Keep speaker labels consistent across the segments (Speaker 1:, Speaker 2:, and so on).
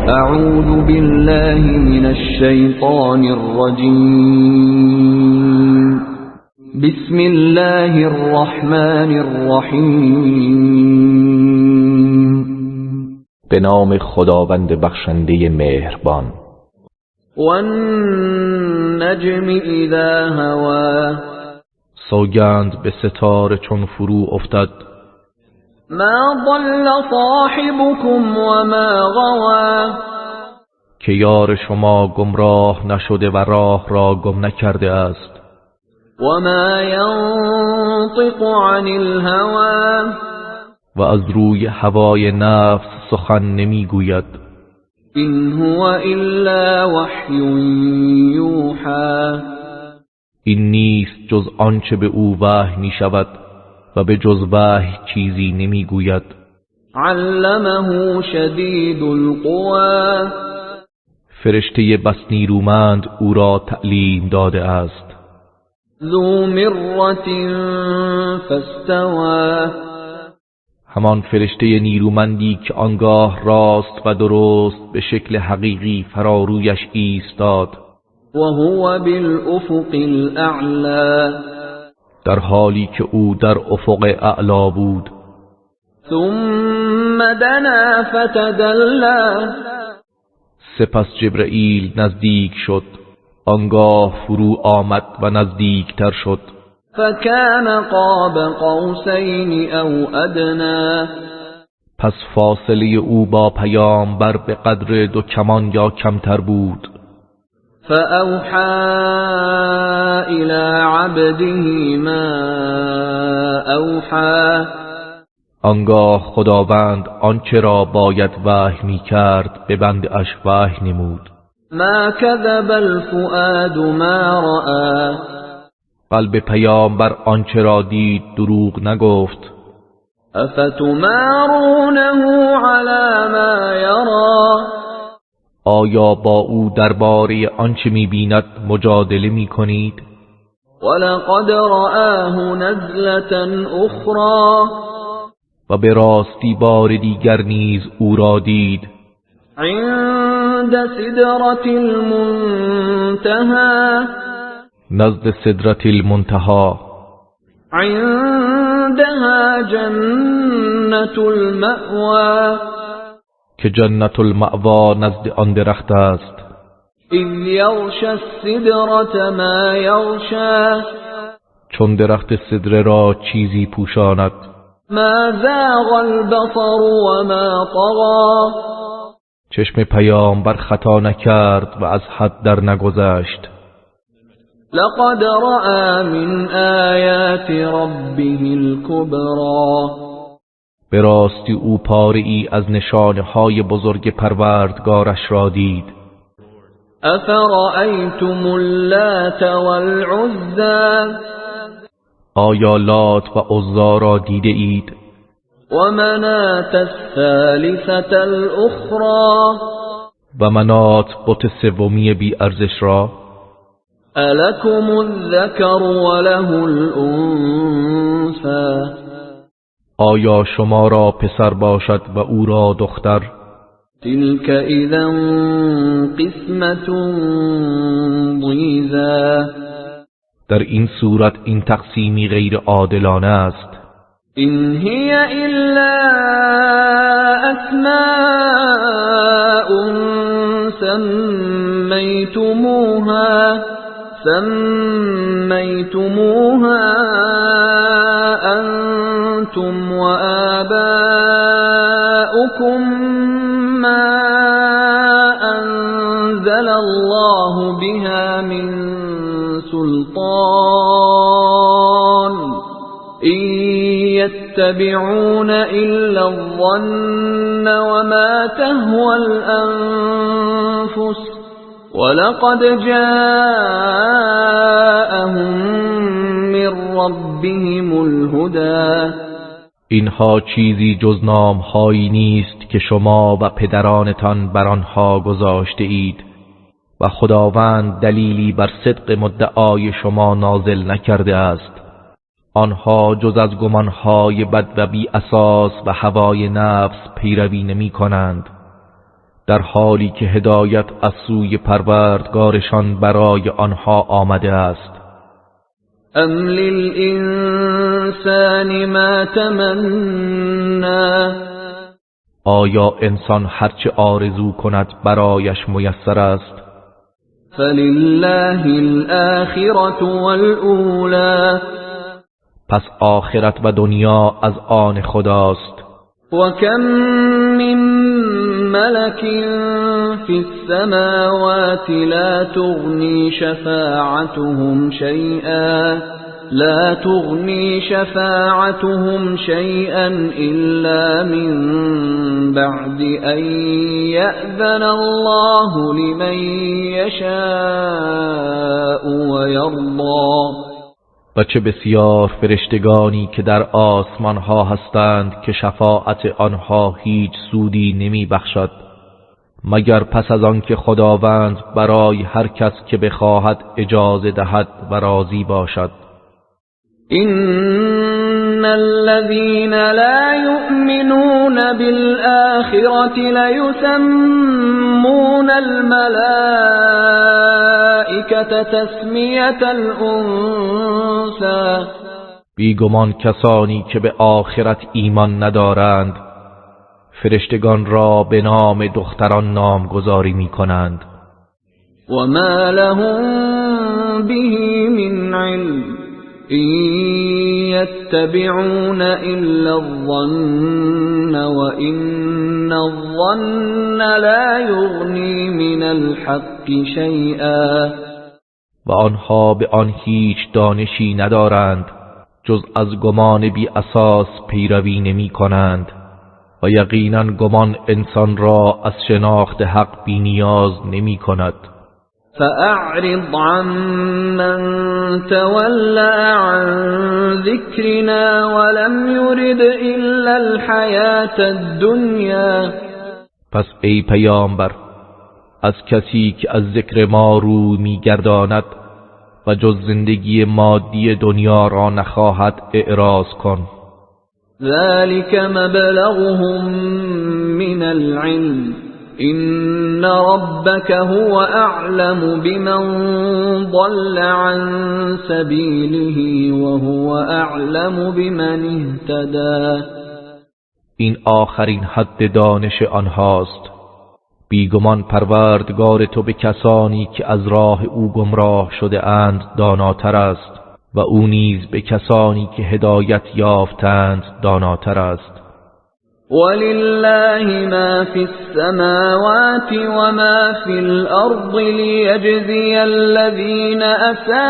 Speaker 1: اعوذ بالله من الشیطان الرجیم. بسم الله الرحمن الرحیم.
Speaker 2: به نام خداوند بخشنده مهربان.
Speaker 1: والنجم اذا هوا.
Speaker 2: سوگند به ستاره چون فرو افتد.
Speaker 1: ما ضل صاحبكم وما غوا.
Speaker 2: که یار شما گمراه نشده و راه را گم نکرده است.
Speaker 1: وما ينطق عن الهوى.
Speaker 2: و از روی هوای نفس سخن نمیگوید.
Speaker 1: این هو الا وحی یوحى.
Speaker 2: این نیست جز آنچه به او وحی می شود و به جز وحی چیزی نمیگوید.
Speaker 1: علمه شدید القوى.
Speaker 2: فرشته بس نیرومند او را تعلیم داده است.
Speaker 1: ذو مرة فاستوى.
Speaker 2: همان فرشته نیرومندی که آنگاه راست و درست به شکل حقیقی فرارویش ایستاد.
Speaker 1: و هو بالافق الاعلی.
Speaker 2: در حالی که او در افق اعلا بود.
Speaker 1: ثم دنا فتدلی.
Speaker 2: سپس جبرئیل نزدیک شد. آنگاه فرو آمد و نزدیکتر شد.
Speaker 1: فکان قاب قوسین او ادنا.
Speaker 2: پس فاصله او با پیامبر به قدر 2 کمان یا کمتر بود.
Speaker 1: فأوحى إلى عبده ما أوحى.
Speaker 2: آنگاه خداوند آنچه را باید وحی می کرد به بنده‌اش وحی نمود.
Speaker 1: ما كذب الفؤاد ما رأى.
Speaker 2: قلب پیامبر آنچه را دید دروغ نگفت.
Speaker 1: افتمارونه على ما یرا.
Speaker 2: آیا با او درباره آنچه می‌بیند مجادله می‌کنید؟
Speaker 1: ولقد رآه نزلة اخرى.
Speaker 2: و به راستی بار دیگر نیز او را دید.
Speaker 1: عند سدرة المنتهى.
Speaker 2: نزد سدرة المنتهى.
Speaker 1: عندها جنة المأوى.
Speaker 2: که جنت المأوا نزد آن درخت است.
Speaker 1: اذ یغشی السدرة ما یغشی.
Speaker 2: چون درخت سدره را چیزی پوشاند.
Speaker 1: ما زاغ البصر وما طغى.
Speaker 2: چشم پیامبر خطا نکرد و از حد در نگذشت.
Speaker 1: لقد رأى من آیات ربه الكبرى.
Speaker 2: به راستی او پاره‌ای از نشانه‌های بزرگ پروردگارش را دید.
Speaker 1: افرأیتم اللات والعزى.
Speaker 2: آیا لات و عزی را دیده اید؟
Speaker 1: و مناة الثالثة الاخرى.
Speaker 2: و منات بت سومی بی ارزش را.
Speaker 1: الکم الذکر وله الانثى.
Speaker 2: آیا شما را پسر باشد و او را دختر؟
Speaker 1: تلك اذا قسمة ضیزى.
Speaker 2: در این صورت این تقسیمی غیر عادلانه است.
Speaker 1: این هی الا اسماء سميتموها أنتم وآباؤكم ما أنزل الله بها من سلطان إن يتبعون إلا الظن وما تهوى الأنفس ولقد جاءهم من ربهم الهدى.
Speaker 2: اینها چیزی جز نام‌هایی نیست که شما و پدرانتان بر آنها گذاشته اید و خداوند دلیلی بر صدق مدعای شما نازل نکرده است. آنها جز از گمانهای بد و بی اساس و هوای نفس پیروی نمی کنند. در حالی که هدایت از سوی پروردگارشان برای آنها آمده است.
Speaker 1: ام للإنسان ما تمنى،
Speaker 2: آیا انسان هرچه آرزو کند برایش میسر است؟
Speaker 1: فلله الآخرة والأولى،
Speaker 2: پس آخرت و دنیا از آن خداست.
Speaker 1: وكم من ملك في السماوات لا تغني شفاعتهم شيئا إلا من بعد أن يأذن الله لمن يشاء ويرضى.
Speaker 2: و چه بسیار فرشتگانی که در آسمان ها هستند که شفاعت آنها هیچ سودی نمی بخشد مگر پس از آن که خداوند برای هر کس که بخواهد اجازه دهد و راضی باشد.
Speaker 1: إن الذين لا يؤمنون بالآخرة ليسمون الملائكة تسمية الأنثى،
Speaker 2: بیگمان کسانی که به آخرت ایمان ندارند فرشتگان را به نام دختران نامگذاری می کنند.
Speaker 1: وما لهم به من علم إن يتبعون إلا الظن وإن الظن لا يغني من الحق شيئا،
Speaker 2: و آنها به آن هیچ دانشی ندارند جز از گمان بی اساس پیروی نمی کنند و یقینا گمان انسان را از شناخت حق بی نیاز نمی کند.
Speaker 1: فأعرض عمن تولى عن ذكرنا ولم يرد إلا الحياة الدنيا،
Speaker 2: پس ای پیامبر از کسی که از ذکر ما رو میگرداند و جز زندگی مادی دنیا را نخواهد اعراض کن.
Speaker 1: ذلك مبلغهم من العلم إن ربك هو أعلم بمن ضل عن سبيله وهو أعلم بمن اهتدى.
Speaker 2: این آخرین حد دانش آنهاست. بیگمان پروردگار تو به کسانی که از راه او گمراه شده اند داناتر است و او نیز به کسانی که هدایت یافتند داناتر است.
Speaker 1: ولله ما في السماوات وما في الأرض ليجزي الذين أساءوا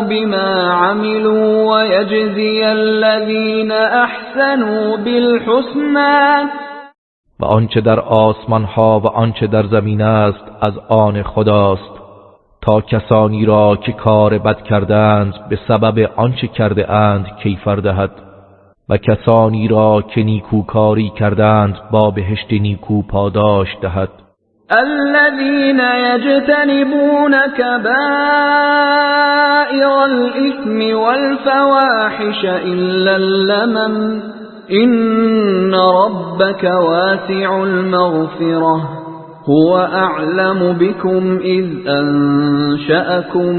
Speaker 1: بما عملوا ويجزي الذين أحسنوا بالحسنى.
Speaker 2: و آنچه در آسمان ها و آنچه در زمین است از آن خداست تا کسانی را که کار بد کردند به سبب آنچه کرده اند کیفر دهد و کسانی را که نیکوکاری کردند با بهشت نیکو پاداش دهد.
Speaker 1: الذين يجتنبون كبائر الإثم والفواحش إلا اللمم إن ربك واسع المغفرة هو أعلم بكم إذ أنشأكم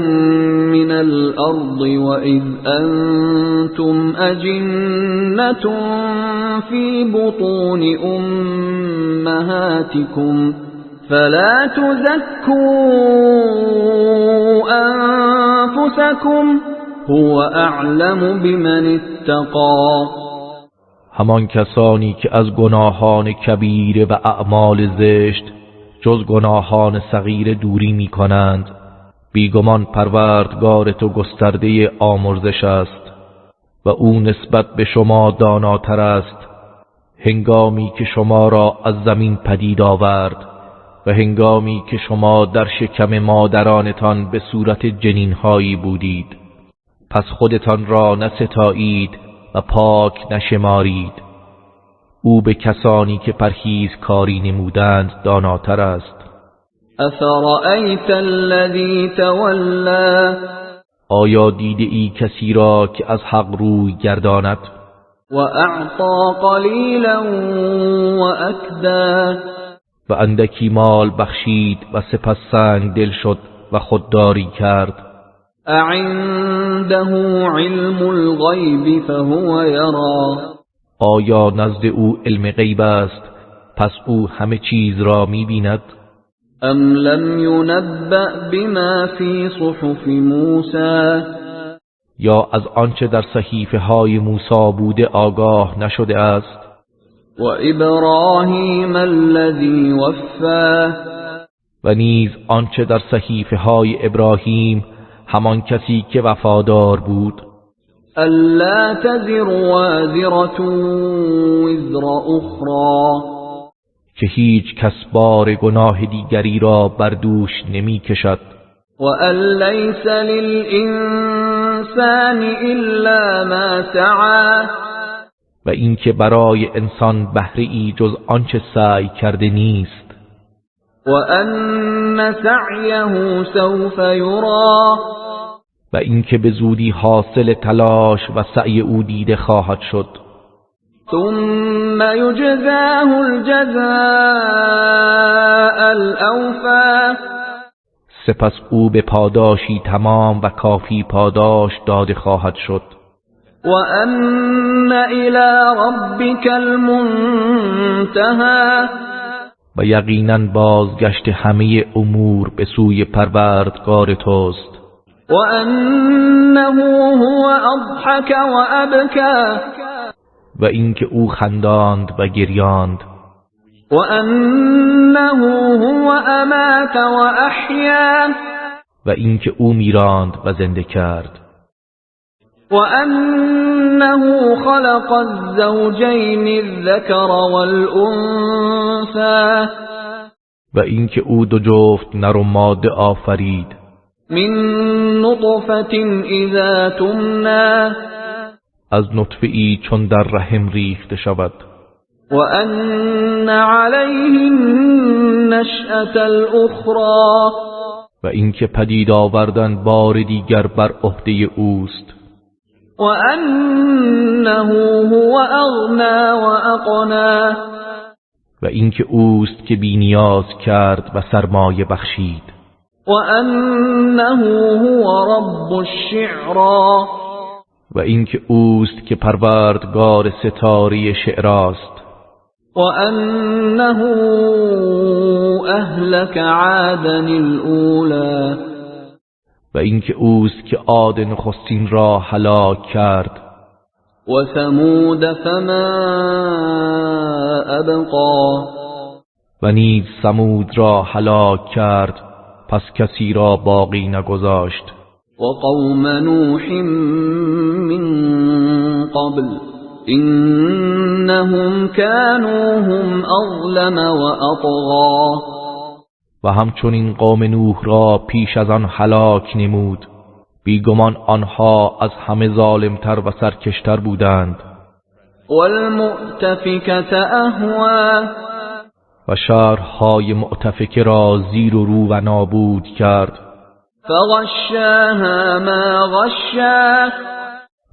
Speaker 1: من الأرض وإذ أنتم أجنة في بطون أمهاتكم فلا تزكوا أنفسكم هو أعلم بمن اتقى.
Speaker 2: همان کسانی که از گناهان کبیره و اعمال زشت جز گناهان صغیر دوری می کنند بیگمان پروردگار تو گسترده آمرزش است و او نسبت به شما داناتر است هنگامی که شما را از زمین پدید آورد و هنگامی که شما در شکم مادرانتان به صورت جنینهایی بودید پس خودتان را نستایید و پاک نشمارید او به کسانی که پرهیز کاری نمودند داناتر است.
Speaker 1: افرأیت الذی تولی،
Speaker 2: آیا دیده ای کسی را که از حق روی گرداند؟
Speaker 1: وأعطى قليلا وأكدى
Speaker 2: و اندکی مال بخشید و سپس سنگ دل شد و خودداری کرد.
Speaker 1: أعنده علم الغیب فهو یرا
Speaker 2: آیا نزد او علم غیب است پس او همه چیز را می بیند؟
Speaker 1: ام لم ينبأ بما في صحف موسى
Speaker 2: یا از آنچه در صحیفه های موسی بوده آگاه نشده است؟
Speaker 1: و ابراهیم الذی وفى
Speaker 2: و نیز آنچه در صحیفه های ابراهیم، همان کسی که وفادار بود،
Speaker 1: الا تزر وازرة وزر اخرى
Speaker 2: که هیچ کس بار گناه دیگری را بر دوش نمی کشد،
Speaker 1: و ان لیس للانسان الا ما سعى
Speaker 2: و اینکه برای انسان بهره ای جز آنچه سعی کرده نیست،
Speaker 1: و ان سعیه سوف یرا
Speaker 2: و اینکه به زودی حاصل تلاش و سعی او دیده خواهد شد.
Speaker 1: ثم یجزاه الجزاء الاوفى
Speaker 2: سپس او به پاداشی تمام و کافی پاداش داده خواهد شد.
Speaker 1: و ان الی ربک المنتهى
Speaker 2: و یقینا بازگشت همه امور به سوی پروردگار توست.
Speaker 1: و انه هو اضحک و ابکی
Speaker 2: و اینکه او خنداند و گریاند.
Speaker 1: و انه هو امات و احیا
Speaker 2: و اینکه او میراند و زنده کرد.
Speaker 1: و انه خلق الزوجین الذکر والانثى
Speaker 2: و اینکه او دو جفت نر و ماده آفرید
Speaker 1: من نطفة اذا تمنى
Speaker 2: از نطفه ای چون در رحم ریخته شود.
Speaker 1: و ان علیه النشأة الاخرى
Speaker 2: و اینکه پدید آوردن بار دیگر بر عهده اوست.
Speaker 1: و انه هو اغنى و اقنى
Speaker 2: و اینکه اوست که بی‌نیاز کرد و سرمایه بخشید.
Speaker 1: و انه هو رب الشعرا
Speaker 2: و اینکه اوست که پروردگار ستاره شعراست.
Speaker 1: و انه اهلك عادا الاولى
Speaker 2: و اینکه اوست که عاد نخستین را هلاک کرد.
Speaker 1: و ثمود فما ابقا
Speaker 2: و نیز ثمود را هلاک کرد پس کسی را باقی نگذاشت.
Speaker 1: و قوم نوح من قبل انهم كانوا هم اظلم و اطغى
Speaker 2: و همچنین قوم نوح را پیش از آن هلاک نمود، بیگمان آنها از همه ظالمتر و سرکشتر بودند.
Speaker 1: والمؤتفکة اهوی
Speaker 2: و شهرهای معتفکه را زیر و رو و نابود کرد.
Speaker 1: فغشاها ما غشا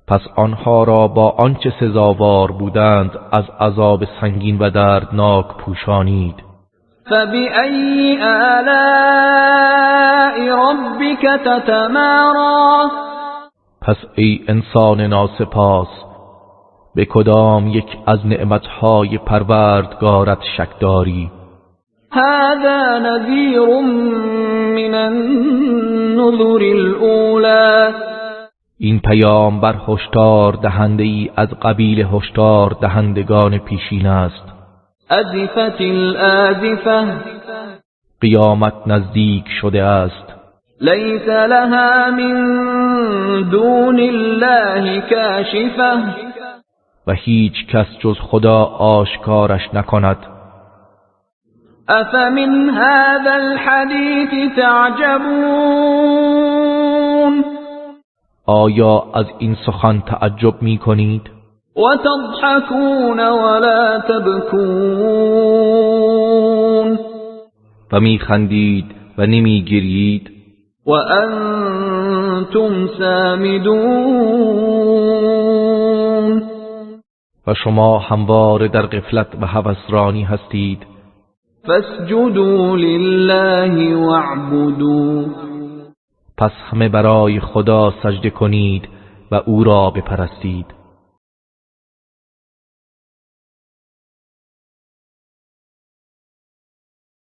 Speaker 2: پس آنها را با آنچه سزاوار بودند از عذاب سنگین و دردناک پوشانید.
Speaker 1: فبأي آلاء ربك تتمارى
Speaker 2: پس ای انسان ناسپاس، به کدام یک از نعمتهای پروردگارت شک داری؟
Speaker 1: هذا نذیر من النذر الاولى
Speaker 2: این پیامبر هشدار دهنده ای از قبیل هشدار دهندگان پیشین است.
Speaker 1: ازفت الازفه
Speaker 2: قیامت نزدیک شده است.
Speaker 1: لیس لها من دون الله کاشفه
Speaker 2: و هیچ کس جز خدا آشکارش نکند.
Speaker 1: افمن هذا الحديث تعجبون
Speaker 2: آیا از این سخن تعجب می کنید؟
Speaker 1: وتضحكون ولا تبكون
Speaker 2: و می خندید و نمی گریید. و شما همواره در غفلت و هوسرانی هستید.
Speaker 1: فاسجدوا لله واعبدوا،
Speaker 2: پس همه برای خدا سجده کنید و او را بپرستید.